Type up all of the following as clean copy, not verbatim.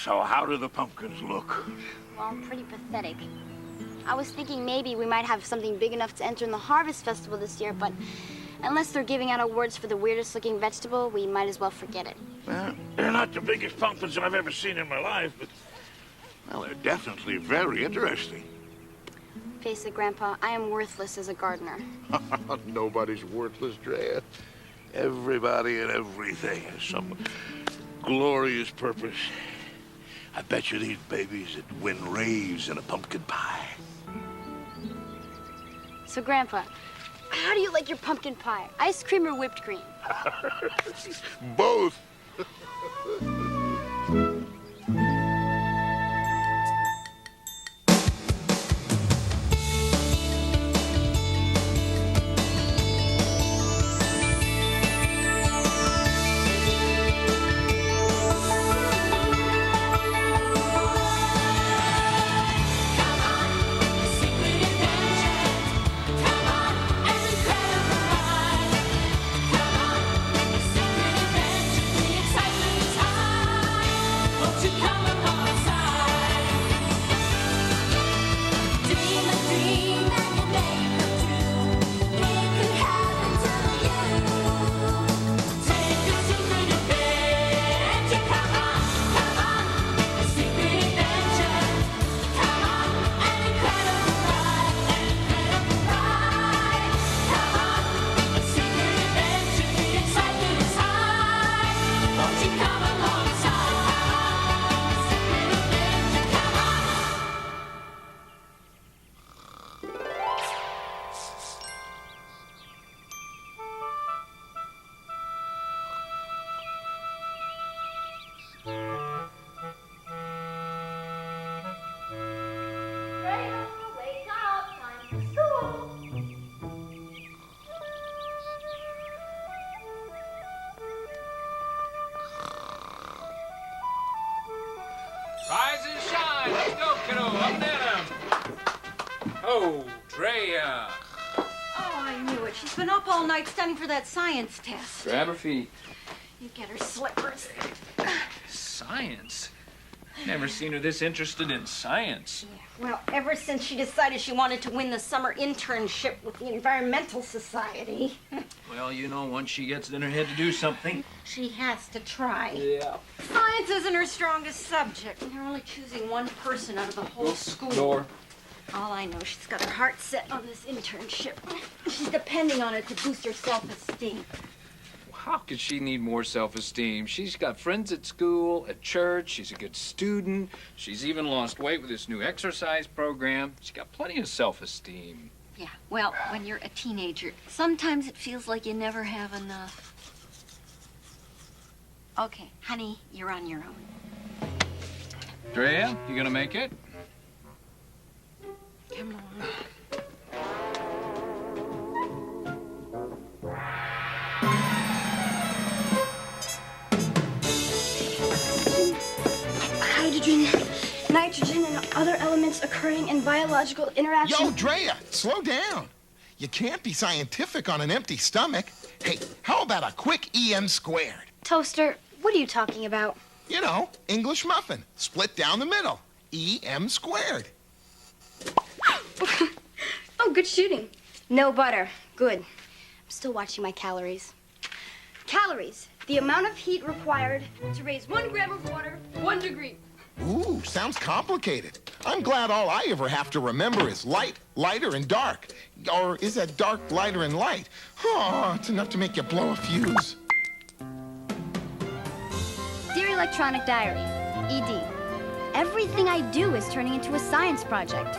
So how do the pumpkins look? Well, pretty pathetic. I was thinking maybe we might have something big enough to enter in the Harvest Festival this year, but unless they're giving out awards for the weirdest looking vegetable, we might as well forget it. Well, they're not the biggest pumpkins I've ever seen in my life, but, well, they're definitely very interesting. Face it, Grandpa, I am worthless as a gardener. Nobody's worthless, Drea. Everybody and everything has some glorious purpose. I bet you these babies would win raves in a pumpkin pie. So, Grandpa, how do you like your pumpkin pie? Ice cream or whipped cream? Both. Rise and shine. Let's go, kiddo. Up and at 'em. Oh, Drea. Oh, I knew it. She's been up all night studying for that science test. Grab her feet. You get her slippers. Science? Never seen her this interested in science. Yeah, well, ever since she decided she wanted to win the summer internship with the Environmental Society. Well, you know, once she gets it in her head to do something, she has to try. Yeah. Science isn't her strongest subject. They're only choosing one person out of the whole school. Door. All I know, she's got her heart set on this internship. She's depending on it to boost her self-esteem. How could she need more self-esteem? She's got friends at school, at church. She's a good student. She's even lost weight with this new exercise program. She's got plenty of self-esteem. Yeah, well, when you're a teenager, sometimes it feels like you never have enough. Okay, honey, you're on your own. Drea, you gonna make it? Come on. Hydrogen, nitrogen, and other elements occurring in biological interaction. Yo, Drea, slow down. You can't be scientific on an empty stomach. Hey, how about a quick EM squared? Toaster, what are you talking about? You know, English muffin, split down the middle. EM squared. Oh, good shooting. No butter. Good. I'm still watching my calories. Calories, the amount of heat required to raise 1 gram of water 1 degree. Ooh, sounds complicated. I'm glad all I ever have to remember is light, lighter, and dark. Or is that dark, lighter, and light? Oh, it's enough to make you blow a fuse. Dear Electronic Diary, ED. Everything I do is turning into a science project,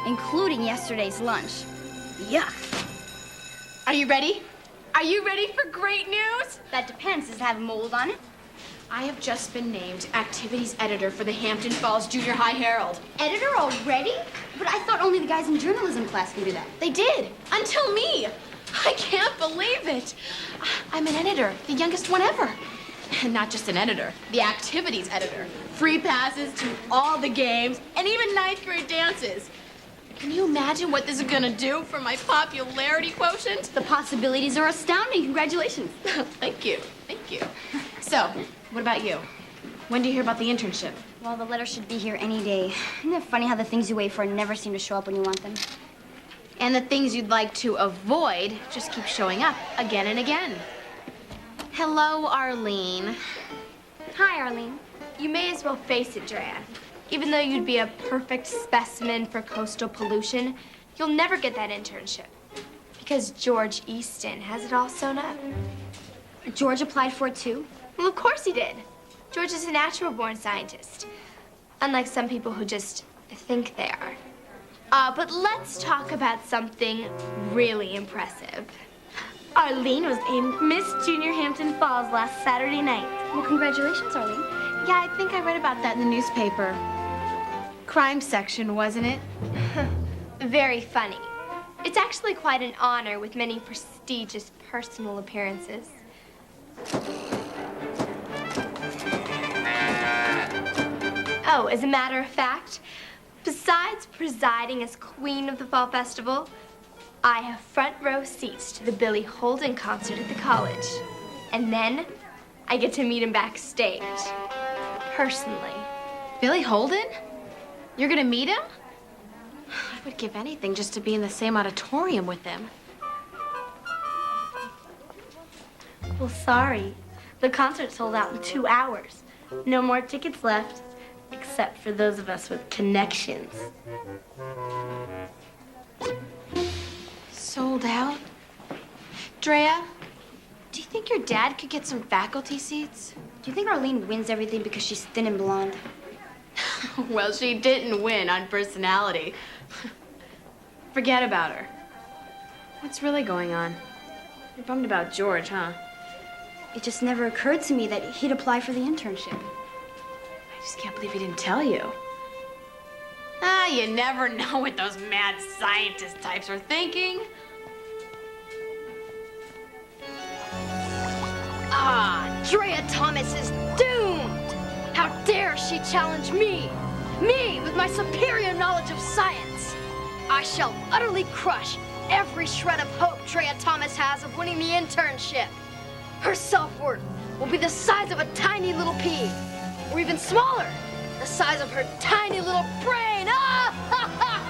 including yesterday's lunch. Yuck. Are you ready? Are you ready for great news? That depends. Does it have mold on it? I have just been named activities editor for the Hampton Falls Junior High Herald. Editor already? But I thought only the guys in journalism class can do that. They did, until me. I can't believe it. I'm an editor, the youngest one ever. And not just an editor, the activities editor. Free passes to all the games and even 9th grade dances. Can you imagine what this is gonna do for my popularity quotient? The possibilities are astounding. Congratulations. Thank you, thank you. So, what about you? When do you hear about the internship? Well, the letter should be here any day. Isn't it funny how the things you wait for never seem to show up when you want them? And the things you'd like to avoid just keep showing up again and again. Hello, Arlene. Hi, Arlene. You may as well face it, Drea. Even though you'd be a perfect specimen for coastal pollution, you'll never get that internship. Because George Easton has it all sewn up. George applied for it too? Well, of course he did. George is a natural-born scientist. Unlike some people who just think they are. But let's talk about something really impressive. Arlene was named Miss Junior Hampton Falls last Saturday night. Well, congratulations, Arlene. Yeah, I think I read about that in the newspaper. Crime section, wasn't it? Very funny. It's actually quite an honor with many prestigious personal appearances. Oh, as a matter of fact, besides presiding as queen of the fall festival, I have front row seats to the Billy Holden concert at the college. And then I get to meet him backstage, personally. Billy Holden? You're gonna meet him? I would give anything just to be in the same auditorium with him. Well, sorry. The concert sold out in 2 hours. No more tickets left, except for those of us with connections. Sold out? Drea, do you think your dad could get some faculty seats? Do you think Arlene wins everything because she's thin and blonde? Well, she didn't win on personality. Forget about her. What's really going on? You're bummed about George, huh? It just never occurred to me that he'd apply for the internship. I just can't believe he didn't tell you. Ah, you never know what those mad scientist types are thinking. Drea Thomas is doomed! How dare she challenge me? Me, with my superior knowledge of science! I shall utterly crush every shred of hope Drea Thomas has of winning the internship. Her self-worth will be the size of a tiny little pea, or even smaller, the size of her tiny little brain. Ah! Ha, ha!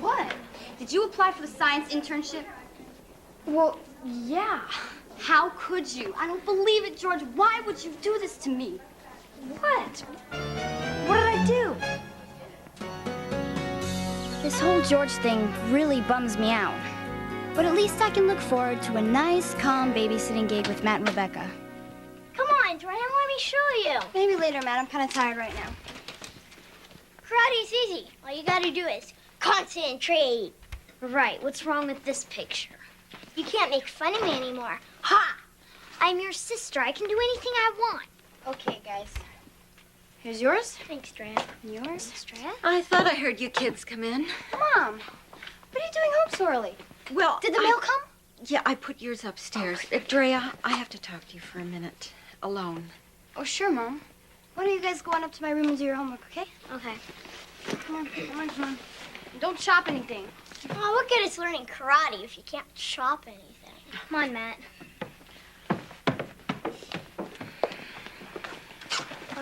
What? Did you apply for the science internship? Well, yeah. How could you? I don't believe it, George. Why would you do this to me? What? What did I do? This whole George thing really bums me out. But at least I can look forward to a nice, calm babysitting gig with Matt and Rebecca. Come on, Drea, let me show you. Maybe later, Matt. I'm kind of tired right now. Karate's easy. All you gotta do is concentrate. Right, what's wrong with this picture? You can't make fun of me anymore. Ha! I'm your sister. I can do anything I want. Okay, guys. Here's yours. Thanks, Drea. Yours. Thanks, Drea. I thought I heard you kids come in. Mom, what are you doing home so early? Well, Did the mail come? Yeah, I put yours upstairs. Drea, I have to talk to you for a minute. Alone. Oh, sure, Mom. Why don't you guys go on up to my room and do your homework, okay? Okay. Come on, come on, come on. Don't chop anything. Oh, what good is learning karate if you can't chop anything? Come on, Matt.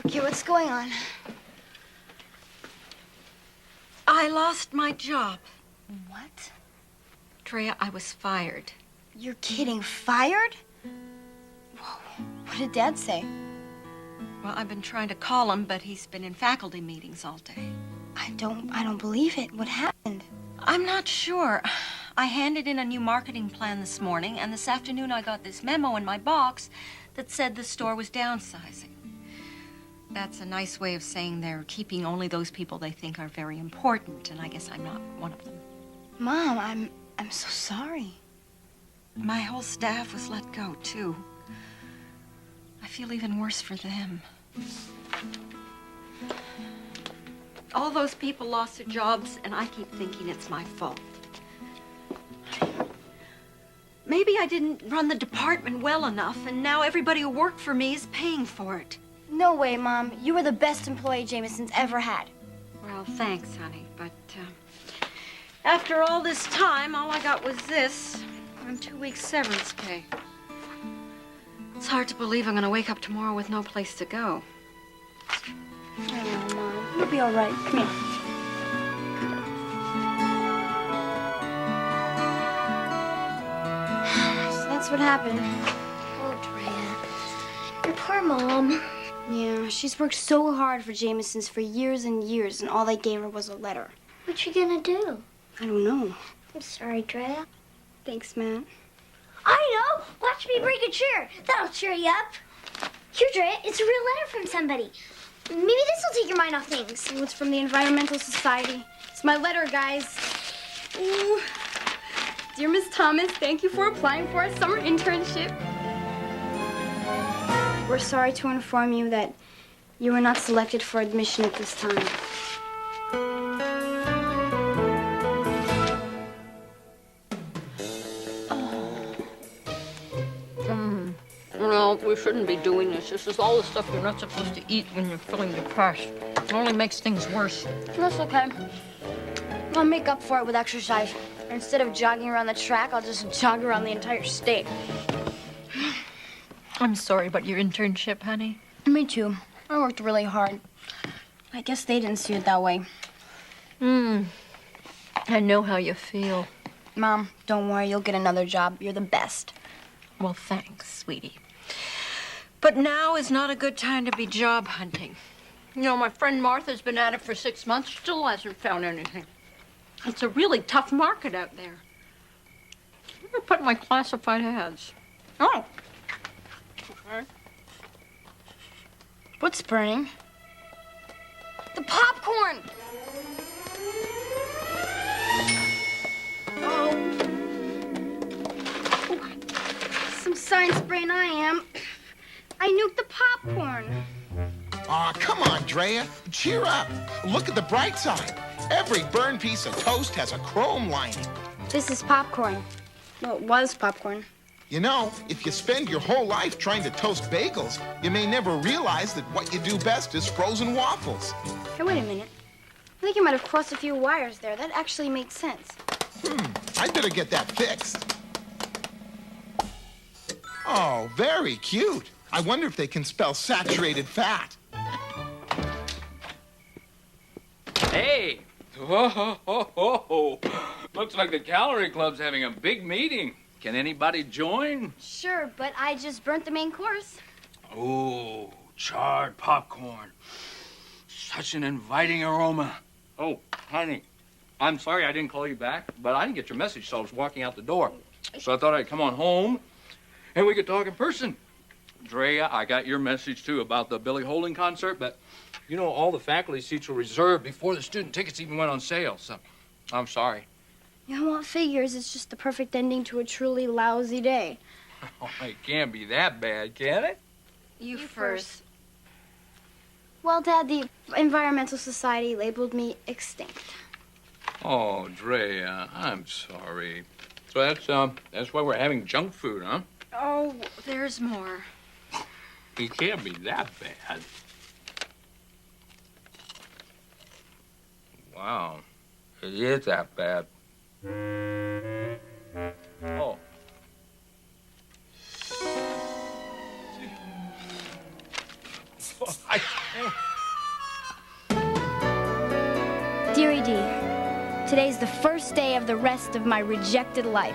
Okay, what's going on? I lost my job. What? Drea, I was fired. You're kidding. Fired? Whoa. What did Dad say? Well, I've been trying to call him, but he's been in faculty meetings all day. I don't believe it. What happened? I'm not sure. I handed in a new marketing plan this morning, and this afternoon I got this memo in my box that said the store was downsizing. That's a nice way of saying they're keeping only those people they think are very important, and I guess I'm not one of them. Mom, I'm so sorry. My whole staff was let go, too. I feel even worse for them. All those people lost their jobs, and I keep thinking it's my fault. Maybe I didn't run the department well enough, and now everybody who worked for me is paying for it. No way, Mom. You were the best employee Jameson's ever had. Well, thanks, honey, but after all this time, all I got was this. And 2 weeks severance pay. It's hard to believe I'm gonna wake up tomorrow with no place to go. Oh, Mom. You'll be all right. Come here. So that's what happened. Oh, Drea. Your poor Mom. Yeah, she's worked so hard for Jameson's for years and years, and all they gave her was a letter. What you gonna do? I don't know. I'm sorry, Drea. Thanks, Matt. I know! Watch me break a chair. That'll cheer you up. Here, Drea, it's a real letter from somebody. Maybe this will take your mind off things. Oh, it's from the Environmental Society. It's my letter, guys. Ooh. Dear Miss Thomas, thank you for applying for our summer internship. We're sorry to inform you that you were not selected for admission at this time. No, we shouldn't be doing this. This is all the stuff you're not supposed to eat when you're feeling depressed. It only makes things worse. That's okay. I'll make up for it with exercise. Instead of jogging around the track, I'll just jog around the entire state. I'm sorry about your internship, honey. Me too. I worked really hard. I guess they didn't see it that way. I know how you feel. Mom, don't worry. You'll get another job. You're the best. Well, thanks, sweetie. But now is not a good time to be job hunting. You know, my friend Martha's been at it for 6 months, still hasn't found anything. It's a really tough market out there. I'm gonna put my classified ads. Oh. Okay. What's burning? The popcorn! Oh. Some science brain I am. I nuked the popcorn. Aw, come on, Drea. Cheer up. Look at the bright side. Every burned piece of toast has a chrome lining. This is popcorn. Well, it was popcorn. You know, if you spend your whole life trying to toast bagels, you may never realize that what you do best is frozen waffles. Hey, wait a minute. I think you might have crossed a few wires there. That actually makes sense. I'd better get that fixed. Oh, very cute. I wonder if they can spell saturated fat. Hey! Whoa, ho, ho, ho, ho. Looks like the Calorie Club's having a big meeting. Can anybody join? Sure, but I just burnt the main course. Oh, charred popcorn. Such an inviting aroma. Oh, honey, I'm sorry I didn't call you back, but I didn't get your message, so I was walking out the door. So I thought I'd come on home, and we could talk in person. Drea, I got your message, too, about the Billy Holden concert, but, you know, all the faculty seats were reserved before the student tickets even went on sale, so I'm sorry. You know what figures? It's just the perfect ending to a truly lousy day. Oh, it can't be that bad, can it? You first. Well, Dad, the Environmental Society labeled me extinct. Oh, Drea, I'm sorry. So that's why we're having junk food, huh? Oh, there's more. It can't be that bad. Wow, it is that bad. Oh. Dear E.D., today's the first day of the rest of my rejected life.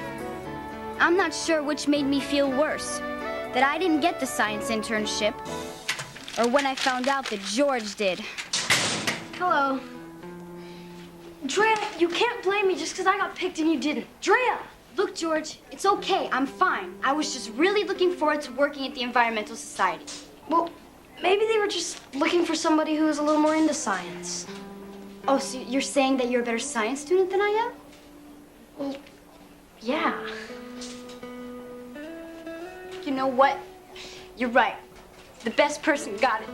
I'm not sure which made me feel worse, that I didn't get the science internship, or when I found out that George did. Hello. Drea, you can't blame me just because I got picked and you didn't. Drea! Look, George, it's okay. I'm fine. I was just really looking forward to working at the Environmental Society. Well, maybe they were just looking for somebody who was a little more into science. Oh, so you're saying that you're a better science student than I am? Well, yeah. You know what? You're right. The best person got it.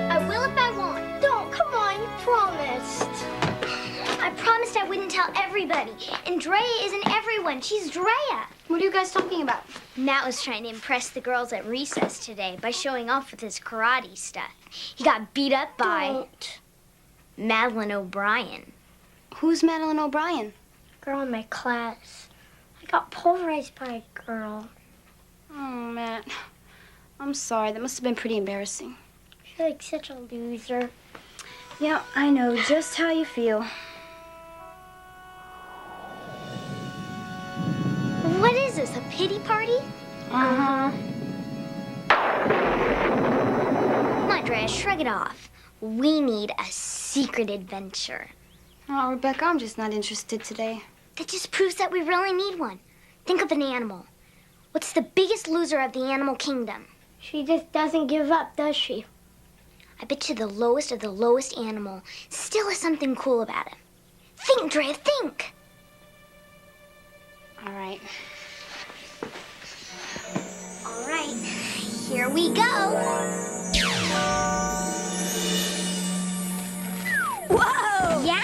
I will if I want. Don't, come on, you promised. I promised I wouldn't tell everybody. And Drea isn't everyone. She's Drea. What are you guys talking about? Matt was trying to impress the girls at recess today by showing off with his karate stuff. He got beat up by Madeline O'Brien. Who's Madeline O'Brien? Girl in my class. I got pulverized by a girl. Oh, Matt. I'm sorry. That must have been pretty embarrassing. I feel like such a loser. Yeah, I know just how you feel. What is this, a pity party? Uh-huh. Come on, Drea, shrug it off. We need a secret adventure. Oh, Rebecca, I'm just not interested today. That just proves that we really need one. Think of an animal. What's the biggest loser of the animal kingdom? She just doesn't give up, does she? I bet you the lowest of the lowest animal still has something cool about him. Think, Drea, think. All right. All right, here we go. Whoa! Yeah.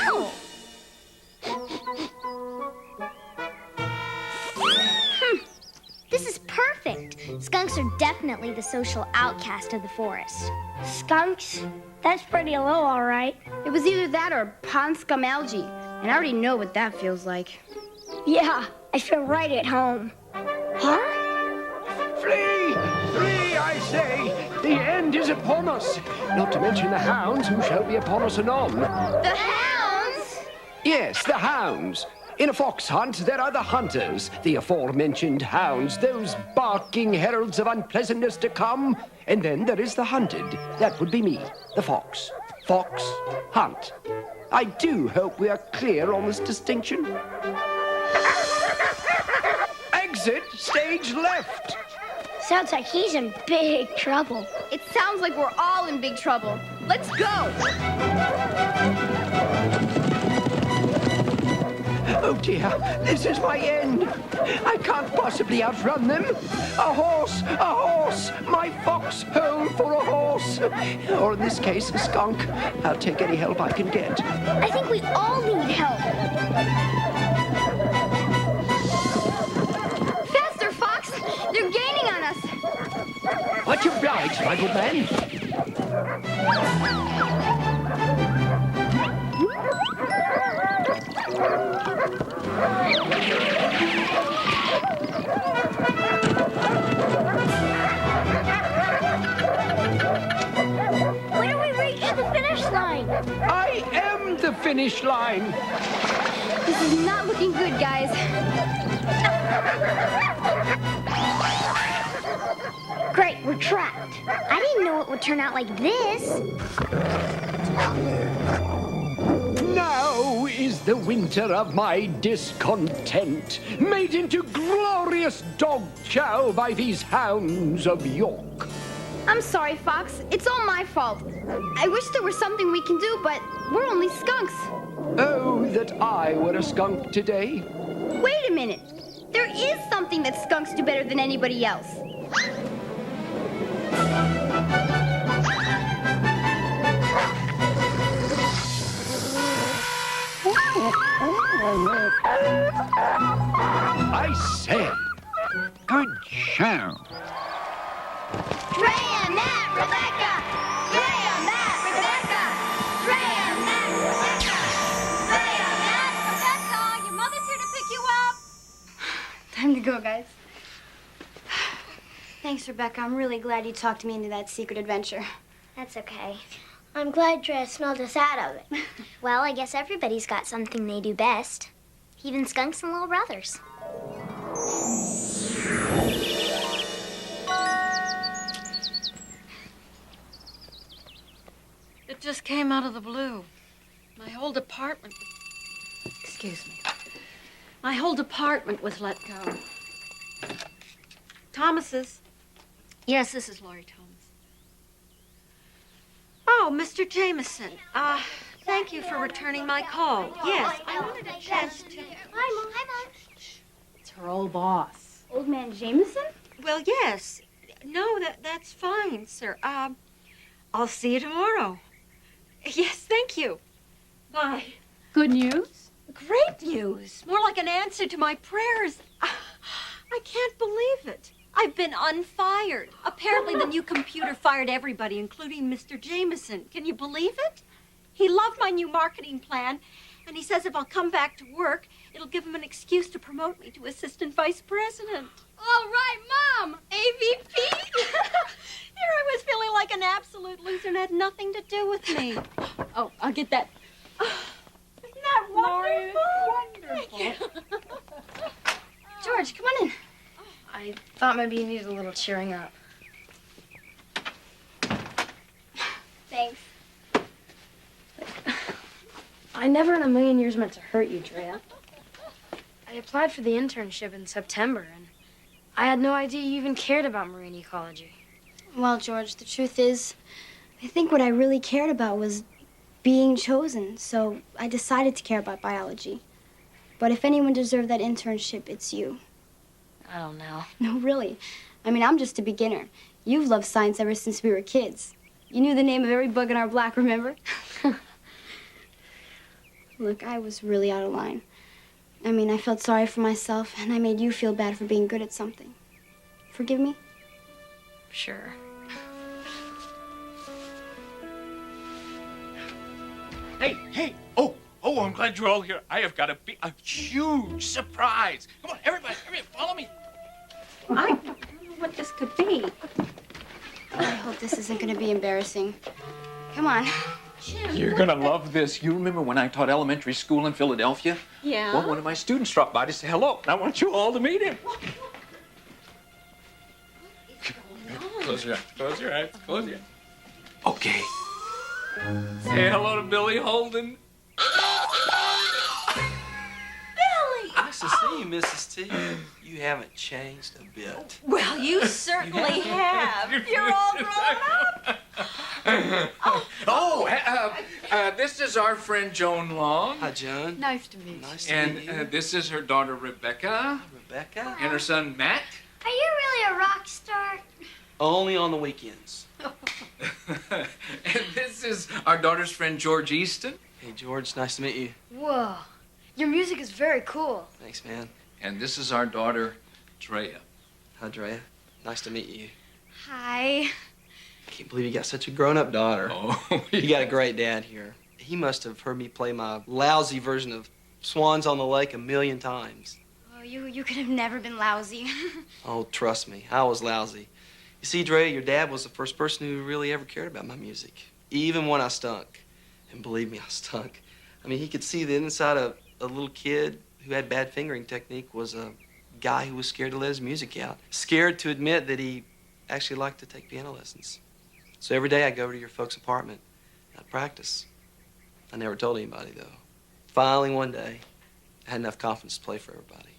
This is perfect. Skunks are definitely the social outcast of the forest. Skunks? That's pretty low, all right. It was either that or pond scum algae, and I already know what that feels like. Yeah, I feel right at home. Huh? Flee! Flee, I say! The end is upon us. Not to mention the hounds who shall be upon us anon. The hounds? Yes, the hounds. In a fox hunt, there are the hunters, the aforementioned hounds, those barking heralds of unpleasantness to come. And then there is the hunted. That would be me, the fox. Fox, hunt. I do hope we are clear on this distinction. Exit stage left. Sounds like he's in big trouble. It sounds like we're all in big trouble. Let's go! Oh dear, this is my end. I can't possibly outrun them. A horse, my foxhole for a horse. Or in this case, a skunk. I'll take any help I can get. I think we all need help. Faster, Fox! They're gaining on us. What you oblige, my good man? When do we reach the finish line? I am the finish line. This is not looking good, guys. Great, we're trapped. I didn't know it would turn out like this. Now is the winter of my discontent, made into glorious dog chow by these hounds of York. I'm sorry, Fox. It's all my fault. I wish there was something we can do, but we're only skunks. Oh, that I were a skunk today. Wait a minute. There is something that skunks do better than anybody else. I say, good show. Drea, Matt, Rebecca! Drea, Matt, Rebecca! Drea, Matt, Rebecca! Drea, Matt, Rebecca! Your mother's here to pick you up! Time to go, guys. Thanks, Rebecca. I'm really glad you talked me into that secret adventure. That's okay. I'm glad Drea smelled us out of it. Well, I guess everybody's got something they do best. Even skunks and little brothers. It just came out of the blue. My whole department... Excuse me. My whole department was let go. Thomas's. Yes, this is Laurie Thomas. Oh, Mr. Jameson. Thank you for returning my call. Yes, I wanted a chance to... Hi, Mom. Hi, Mom. It's her old boss. Old man Jameson? Well, yes. No, that's fine, sir. I'll see you tomorrow. Yes, thank you. Bye. Good news? Great news. More like an answer to my prayers. I can't believe it. I've been unfired. Apparently the new computer fired everybody, including Mr. Jameson. Can you believe it? He loved my new marketing plan, and he says if I'll come back to work, it'll give him an excuse to promote me to assistant vice president. All right, Mom. AVP. Here I was feeling like an absolute loser and had nothing to do with me. Oh, I'll get that. Isn't that wonderful? George, come on in. I thought maybe you needed a little cheering up. Thanks. I never in a million years meant to hurt you, Drea. I applied for the internship in September, and I had no idea you even cared about marine ecology. Well, George, the truth is, I think what I really cared about was being chosen, so I decided to care about biology. But if anyone deserved that internship, it's you. I don't know. No, really. I mean, I'm just a beginner. You've loved science ever since we were kids. You knew the name of every bug in our block, remember? Look, I was really out of line. I mean, I felt sorry for myself, and I made you feel bad for being good at something. Forgive me? Sure. Hey! Oh, I'm glad you're all here. I have got a huge surprise. Come on, everybody, follow me. I don't know what this could be. I hope this isn't going to be embarrassing. Come on. You're gonna love this. You remember when I taught elementary school in Philadelphia? Yeah? Well, one of my students dropped by to say hello, and I want you all to meet him. Close your eyes. Okay. Say hello to Billy Holden. Nice to see you, Mrs. T. You haven't changed a bit. Well, you certainly have. You're all grown up. This is our friend Joan Long. Hi, Joan. Nice to meet you. Nice to meet you. And this is her daughter Rebecca. Rebecca? And her son Matt. Are you really a rock star? Only on the weekends. And this is our daughter's friend George Easton. Hey, George, nice to meet you. Whoa. Your music is very cool. Thanks, man. And this is our daughter Drea. Hi, Drea. Nice to meet you. Hi. I can't believe you got such a grown-up daughter. Oh, You got a great dad here. He must have heard me play my lousy version of Swans on the Lake a million times. Oh, you could have never been lousy. Oh, trust me, I was lousy. You see, Drea, your dad was the first person who really ever cared about my music, even when I stunk. And believe me, I stunk. I mean, he could see the inside of a little kid who had bad fingering technique was a guy who was scared to let his music out, scared to admit that he actually liked to take piano lessons. So every day I'd go over to your folks' apartment and I'd practice. I never told anybody, though. Finally, one day, I had enough confidence to play for everybody.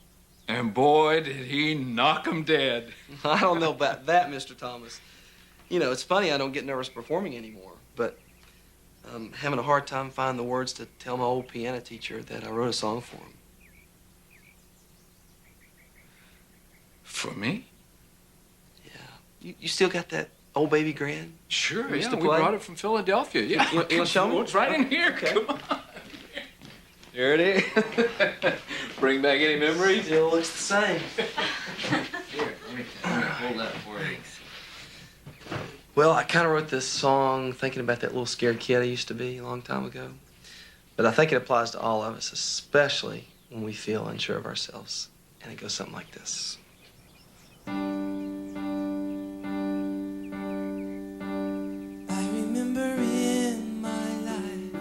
And boy, did he knock 'em dead. I don't know about that, Mr. Thomas. You know, it's funny I don't get nervous performing anymore, but I'm having a hard time finding the words to tell my old piano teacher that I wrote a song for him. For me? Yeah. You still got that old baby grand? Sure, We used yeah, to we play? brought it from Philadelphia. Yeah. You wanna show me? It's right in here. Okay. Come on. There it is. Bring back any memories? Still looks the same. Here, let me hold that for you. Well, I kind of wrote this song thinking about that little scared kid I used to be a long time ago. But I think it applies to all of us, especially when we feel unsure of ourselves. And it goes something like this. I remember in my life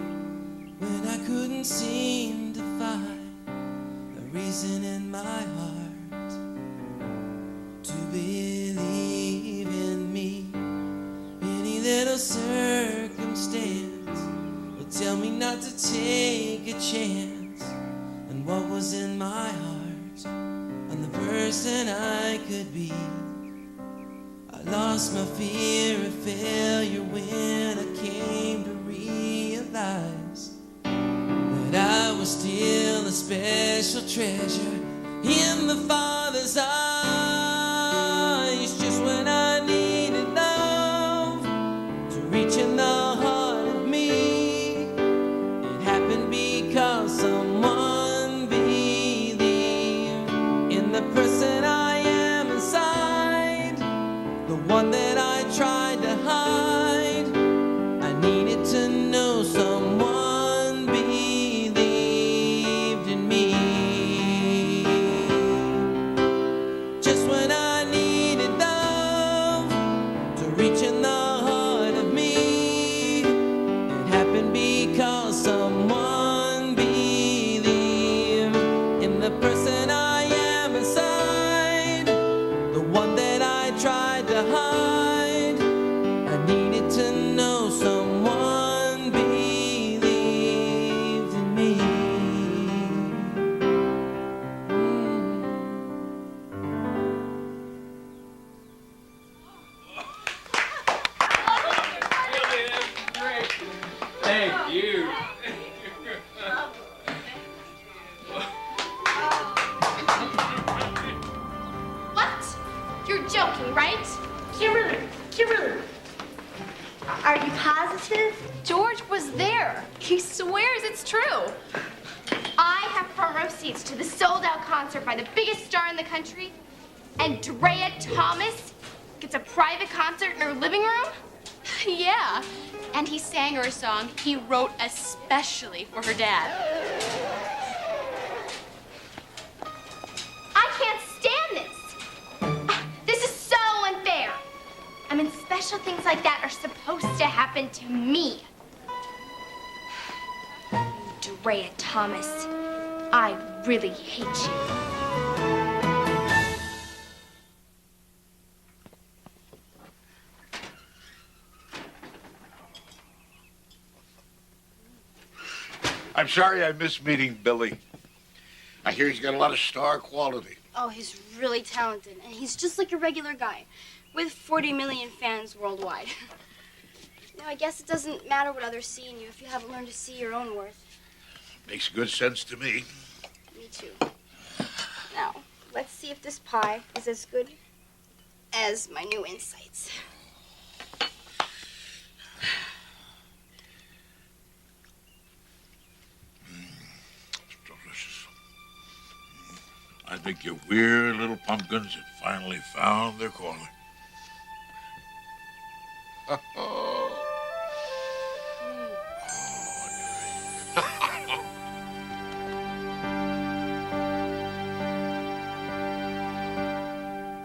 when I couldn't seem to find a reason in my heart to believe in me. Any little circumstance would tell me not to take a chance. And what was in my heart and the person I could be. I lost my fear of failure when I came to realize that I was still a special treasure in the Father's eyes. Just when I needed love to reach in the heart of me, it happened because someone believed in the person I am. one that I tried to hide. I needed to know someone believed in me. Just when I needed love to reach in the heart of me, it happened because someone believed in the person I am inside, the one that I tried to hide. I needed to know someone believed in me. Thank you. What? You're joking, right? Kimberly! Are you positive? George was there. He swears it's true. I have front row seats to the sold-out concert by the biggest star in the country, and Drea Thomas gets a private concert in her living room? Yeah, and he sang her a song he wrote especially for her dad. I can't stand this. This is so unfair. I mean, special things like that are supposed to happen to me. Drea Thomas, I really hate you. I'm sorry I missed meeting Billy. I hear he's got a lot of star quality. Oh, he's really talented, and he's just like a regular guy, with 40 million fans worldwide. I guess it doesn't matter what others see in you if you haven't learned to see your own worth. Makes good sense to me. Me too. Now, let's see if this pie is as good as my new insights. Delicious. I think your weird little pumpkins have finally found their calling.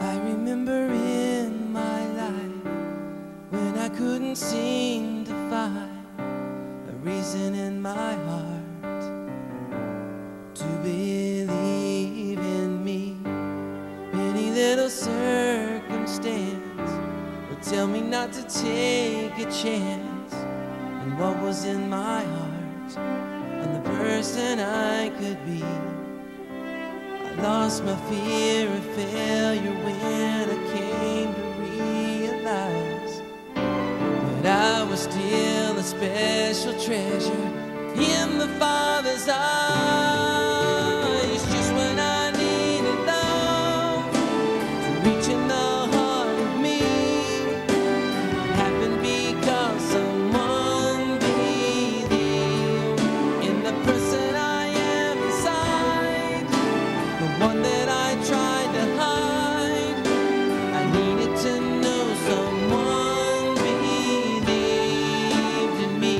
I remember in my life when I couldn't seem to find a reason in my heart to believe in me. Any little circumstance would tell me not to take a chance on what was in my heart and the person I could be. I lost my fear of failure when I came to realize that I was still a special treasure in the Father's eyes. Just when I needed love to reach in the heart of me, it happened because someone believed in the person I am inside, the one that I tried to hide. I needed to know someone believed in me.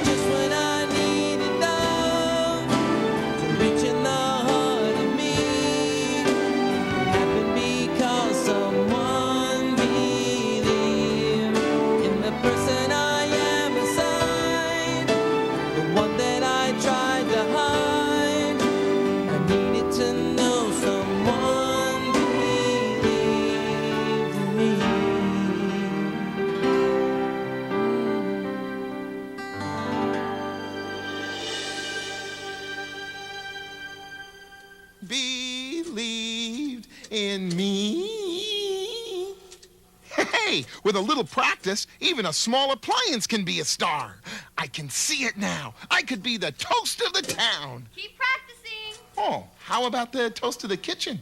Just when I needed love to reach in the heart of me, it happened because someone believed in the person I am inside, the one that I tried to hide. I needed to know someone believed in me. Believed in me. Hey, with a little practice, even a small appliance can be a star. I can see it now. I could be the toast of the town. Keep practicing. Oh, how about the toast of the kitchen?